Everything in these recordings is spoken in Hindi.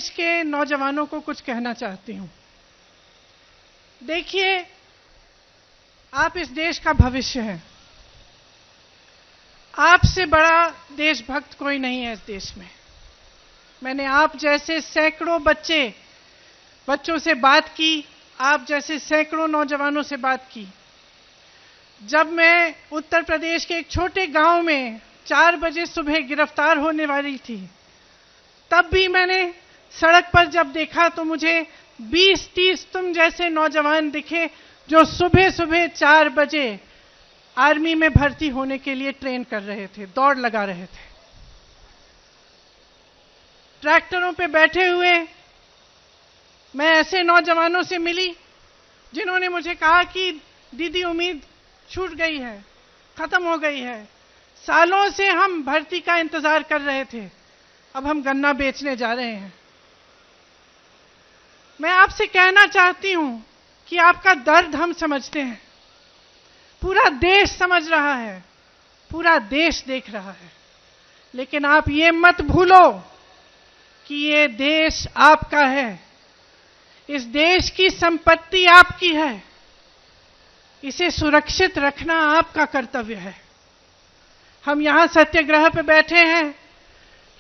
देश के नौजवानों को कुछ कहना चाहती हूं। देखिए, आप इस देश का भविष्य हैं। आपसे बड़ा देशभक्त कोई नहीं है इस देश में। मैंने आप जैसे सैकड़ों बच्चों से बात की, आप जैसे सैकड़ों नौजवानों से बात की। जब मैं उत्तर प्रदेश के एक छोटे गांव में 4 बजे सुबह गिरफ्तार होने वाली थी, तब भी मैंने सड़क पर जब देखा तो मुझे 20-30 तुम जैसे नौजवान दिखे जो सुबह सुबह 4 बजे आर्मी में भर्ती होने के लिए ट्रेन कर रहे थे, दौड़ लगा रहे थे। ट्रैक्टरों पे बैठे हुए मैं ऐसे नौजवानों से मिली जिन्होंने मुझे कहा कि दीदी, उम्मीद छूट गई है, खत्म हो गई है। सालों से हम भर्ती का इंतजार कर रहे थे, अब हम गन्ना बेचने जा रहे हैं। मैं आपसे कहना चाहती हूं कि आपका दर्द हम समझते हैं, पूरा देश समझ रहा है, पूरा देश देख रहा है। लेकिन आप ये मत भूलो कि ये देश आपका है, इस देश की संपत्ति आपकी है, इसे सुरक्षित रखना आपका कर्तव्य है। हम यहां सत्याग्रह पे बैठे हैं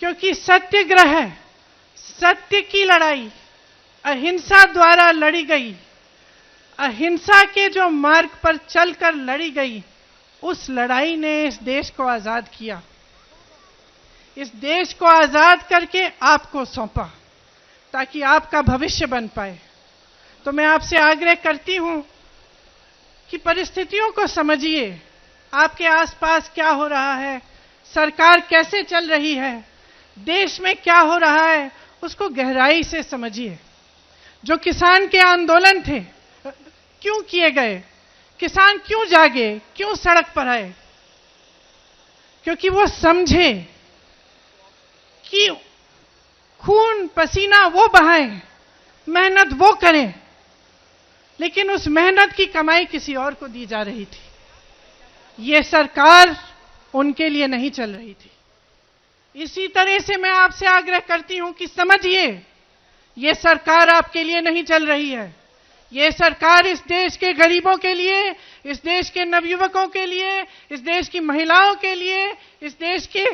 क्योंकि सत्याग्रह, सत्य की लड़ाई अहिंसा द्वारा लड़ी गई, अहिंसा के जो मार्ग पर चलकर लड़ी गई, उस लड़ाई ने इस देश को आजाद किया। इस देश को आजाद करके आपको सौंपा ताकि आपका भविष्य बन पाए। तो मैं आपसे आग्रह करती हूं कि परिस्थितियों को समझिए, आपके आसपास क्या हो रहा है, सरकार कैसे चल रही है, देश में क्या हो रहा है, उसको गहराई से समझिए। जो किसान के आंदोलन थे, क्यों किए गए, किसान क्यों जागे, क्यों सड़क पर आए? क्योंकि वो समझे कि खून पसीना वो बहाएं, मेहनत वो करें, लेकिन उस मेहनत की कमाई किसी और को दी जा रही थी। ये सरकार उनके लिए नहीं चल रही थी। इसी तरह से मैं आपसे आग्रह करती हूं कि समझिए, ये सरकार आपके लिए नहीं चल रही है। ये सरकार इस देश के गरीबों के लिए, इस देश के नवयुवकों के लिए, इस देश की महिलाओं के लिए, इस देश के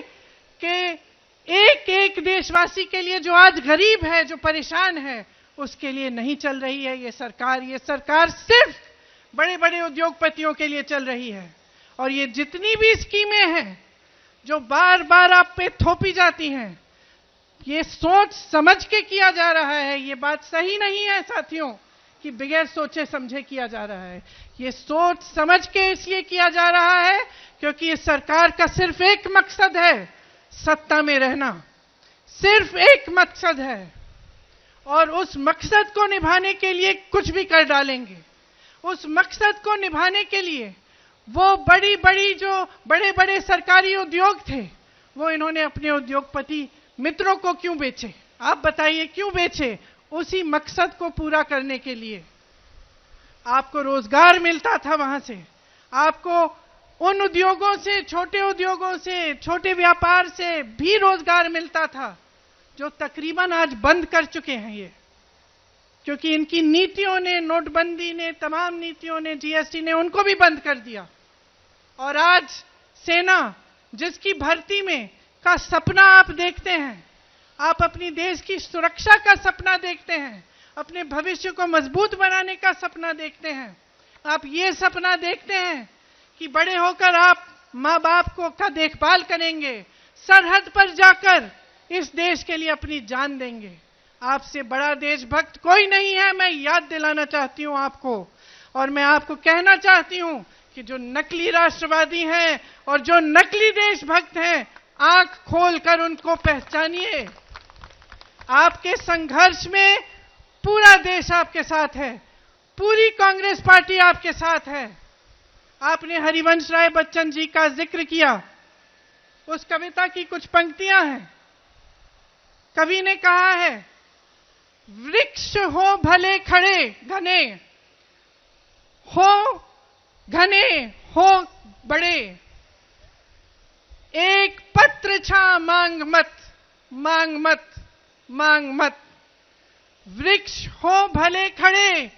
एक एक देशवासी के लिए जो आज गरीब है, जो परेशान है, उसके लिए नहीं चल रही है ये सरकार सिर्फ बड़े बड़े उद्योगपतियों के लिए चल रही है। और ये जितनी भी स्कीमें हैं जो बार बार आप पे थोपी जाती हैं, ये सोच समझ के किया जा रहा है। ये बात सही नहीं है साथियों कि बगैर सोचे समझे किया जा रहा है। ये सोच समझ के इसलिए किया जा रहा है क्योंकि इस सरकार का सिर्फ एक मकसद है, सत्ता में रहना। सिर्फ एक मकसद है और उस मकसद को निभाने के लिए कुछ भी कर डालेंगे। उस मकसद को निभाने के लिए वो जो बड़े बड़े सरकारी उद्योग थे, वो इन्होंने अपने उद्योगपति मित्रों को क्यों बेचे? आप बताइए क्यों बेचे? उसी मकसद को पूरा करने के लिए। आपको रोजगार मिलता था वहां से, आपको उन उद्योगों से, छोटे उद्योगों से, छोटे व्यापार से भी रोजगार मिलता था जो तकरीबन आज बंद कर चुके हैं ये, क्योंकि इनकी नीतियों ने, नोटबंदी ने, तमाम नीतियों ने, जीएसटी ने उनको भी बंद कर दिया। और आज सेना, जिसकी भर्ती में का सपना आप देखते हैं, आप अपनी देश की सुरक्षा का सपना देखते हैं, अपने भविष्य को मजबूत बनाने का सपना देखते हैं, आप ये सपना देखते हैं कि बड़े होकर आप माँ बाप का देखभाल करेंगे, सरहद पर जाकर इस देश के लिए अपनी जान देंगे। आपसे बड़ा देशभक्त कोई नहीं है, मैं याद दिलाना चाहती हूं आपको। और मैं आपको कहना चाहती हूं कि जो नकली राष्ट्रवादी हैं और जो नकली देशभक्त हैं, आंख खोलकर उनको पहचानिए। आपके संघर्ष में पूरा देश आपके साथ है, पूरी कांग्रेस पार्टी आपके साथ है। आपने हरिवंश राय बच्चन जी का जिक्र किया, उस कविता की कुछ पंक्तियां हैं। कवि ने कहा है, वृक्ष हो भले खड़े घने, हो बड़े, एक पत्र छा मांग मत, मांग मत, मांग मत। वृक्ष हो भले खड़े,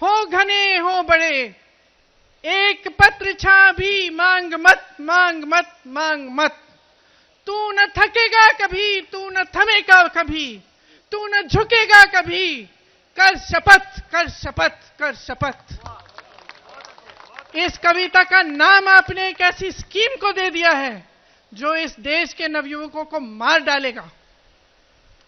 हो घने हो बड़े, एक पत्र छां भी मांग मत, मांग मत, मांग मत। तू न थकेगा कभी, तू न थमेगा कभी, तू न झुकेगा कभी, कर शपथ, कर शपथ, कर शपथ। इस कविता का नाम आपने एक ऐसी स्कीम को दे दिया है जो इस देश के नवयुवकों को मार डालेगा।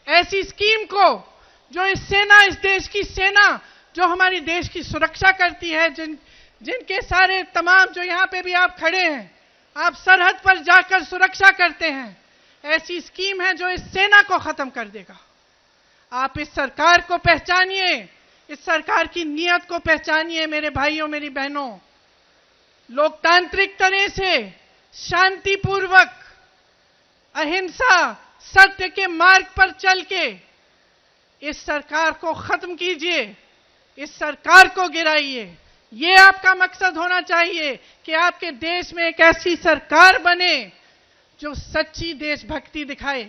ऐसी स्कीम को जो इस देश की सेना जो हमारी देश की सुरक्षा करती है, जिनके सारे तमाम जो यहां पे भी आप खड़े हैं, आप सरहद पर जाकर सुरक्षा करते हैं, ऐसी स्कीम है जो इस सेना को खत्म कर देगा। आप इस सरकार को पहचानिए, इस सरकार की नीयत को पहचानिए मेरे भाइयों, मेरी बहनों। लोकतांत्रिक तरह से शांतिपूर्वक, अहिंसा, सत्य के मार्ग पर चल के इस सरकार को खत्म कीजिए, इस सरकार को गिराइए। ये आपका मकसद होना चाहिए कि आपके देश में एक ऐसी सरकार बने जो सच्ची देशभक्ति दिखाए।